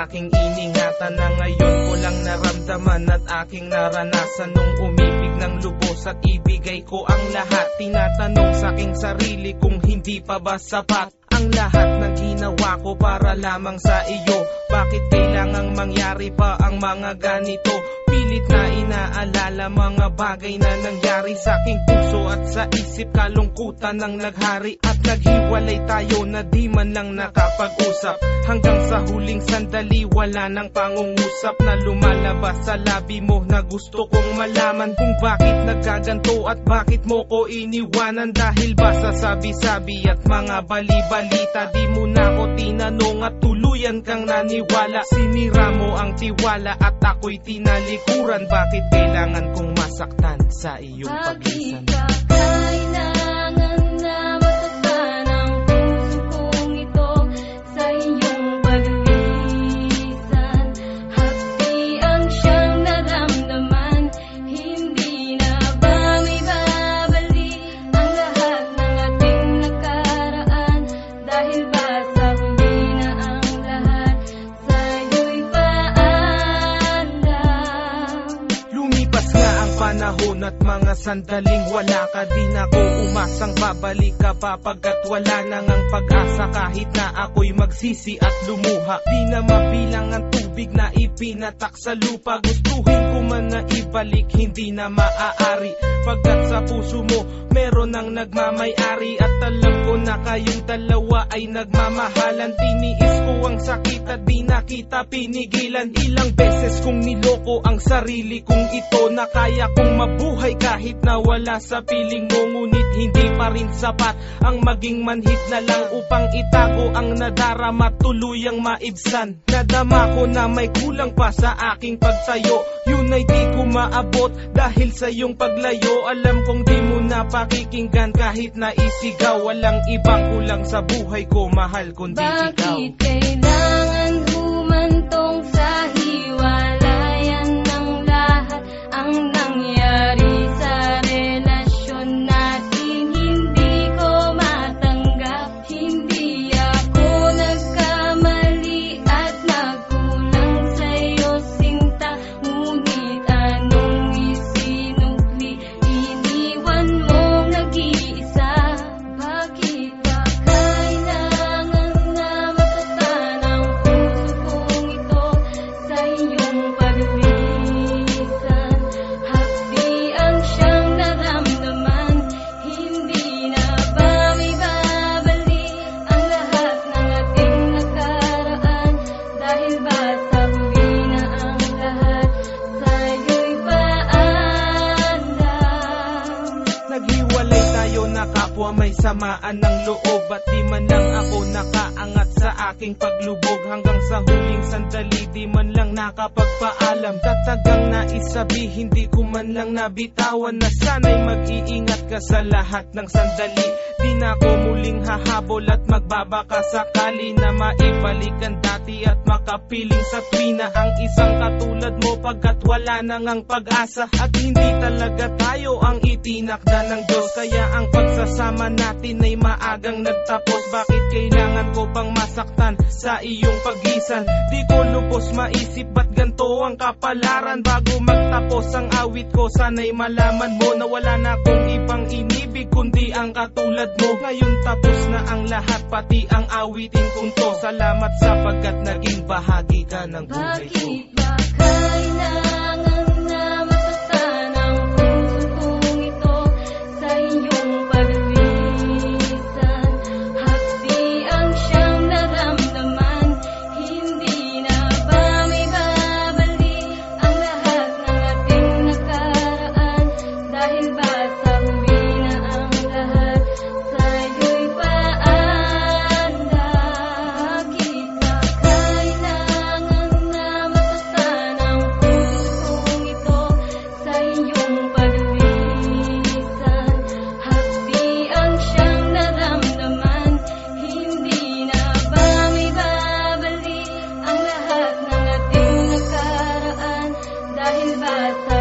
aking iningatan na ngayon ko lang naramdaman at aking naranasan nung umibig ng lubos at ibigay ko ang lahat. Tinatanong sa aking sarili kung hindi pa ba sapat ang lahat ng ginawa ko para lamang sa iyo. Bakit kailangang mangyari pa ang mga ganito? Pilit na inaalala mga bagay na nangyari sa aking puso at sa isip. Kalungkutan ang naghari at naghiwalay tayo na di man lang nakapag-usap. Hanggang sa huling sandali wala nang pangungusap na lumalabas sa labi mo na gusto kong malaman kung bakit nagkaganto at bakit mo ko iniwanan. Dahil ba sa sabi-sabi at mga bali-balita di mo na ko tinanong at tuluyan kang naniwala. Sinira mo ang tiwala at ako'y tinalikuran. Bakit kailangan kong masaktan sa iyong paglisan? Bakit ba kailangan na masaktan ang puso kong ito sa iyong paglisan? Hapdi ang siyang naramdaman, hindi na ba may babalik ang lahat ng ating nakaraan? Dahil ba sa huli na ang lahat sa'yo'y paandam? Lumipas nga ang panahon at mga sandaling wala ka. Di na ko umasang babalik ka pa pagkat wala nang ang pag-asa. Kahit na ako'y magsisi at lumuha, di na mabilang ang tubig na ipinatak sa lupa. Gustuhin ko man na ibalik, hindi na maaari pagkat sa puso mo meron ang nagmamay-ari. At alam ko na kayong dalawa ay nagmamahalan. Tiniis ko ang sakit at di na kita pinigilan. Ilang beses kong niloko ang sarili kong ito na kaya kong mabuhay kahit na wala sa piling mo. Ngunit hindi pa rin sapat ang maging manhid na lang upang itago ang nadarama, tuluyang maibsan. Nadama ko na may kulang pa sa aking pagtayo, yun ay di ko maabot dahil sa iyong paglayo. Alam kong di mo na pakikinggan kahit na isigaw. Walang ibang kulang sa buhay ko, mahal kundi ikaw. Bakit kailangan humantong sa hiwalayan ng lahat ang nangyari sa relasyon natin? Hindi ko matanggap, hindi ako nagkamali at nagkulang sa'yo sinta. Ngunit anong isinukli, iniwan mong nag-iisa. Bakit ba kailangan na masaktan ang puso kong ito sa iyong paglisan? Hapdi ang siyang naramdaman, hindi na ba may babalik ang lahat ng ating nakaraan? Dahil ba sa huli na ang lahat sa'yo'y paandam? Naghiwalay tayo na kapwa may samaan ng loob, at di man lang ako nakaangat sa aking paglubog. Hanggang sa huling sandali di man lang nakapagpaalam. Tatagang naisabi, hindi ko man lang nabitawan na sana'y mag-iingat ka sa lahat ng sandali. Di na ako muling hahabol at magbabaka sakali na maibalik ang dati at makapiling sa tuwina ang isang katulad mo pagkat wala nang ang pag-asa. At hindi talaga tayo ang itinakda ng Diyos, kaya ang pagsasama natin ay maagang nagtapos. Bakit kailangan ko pang masaktan sa iyong pagisan? Di ko lubos maisip ba't ganito ang kapalaran. Bago magtapos ang awit ko, sana'y malaman mo na wala na akong ibang inibig kundi ang katulad mo. Ngayon tapos na ang lahat, pati ang awitin kong to. Salamat sapagkat naging bahagi ka ng buhay ko. Bakit ba kailangan na masaktan ang puso kong ito sa iyong paglisan? Hapdi ang siyang naramdaman, hindi na ba may babalik ang lahat ng ating nakaraan? Dahil ba sa huli na ang lahat sa'yo'y paandam? Bakit ba kailangan na masaktan ang puso kong ito sa iyong paglisan? Hapdi ang siyang naramdaman, hindi na ba may babalik ang lahat ng ating nakaraan? Dahil ba sa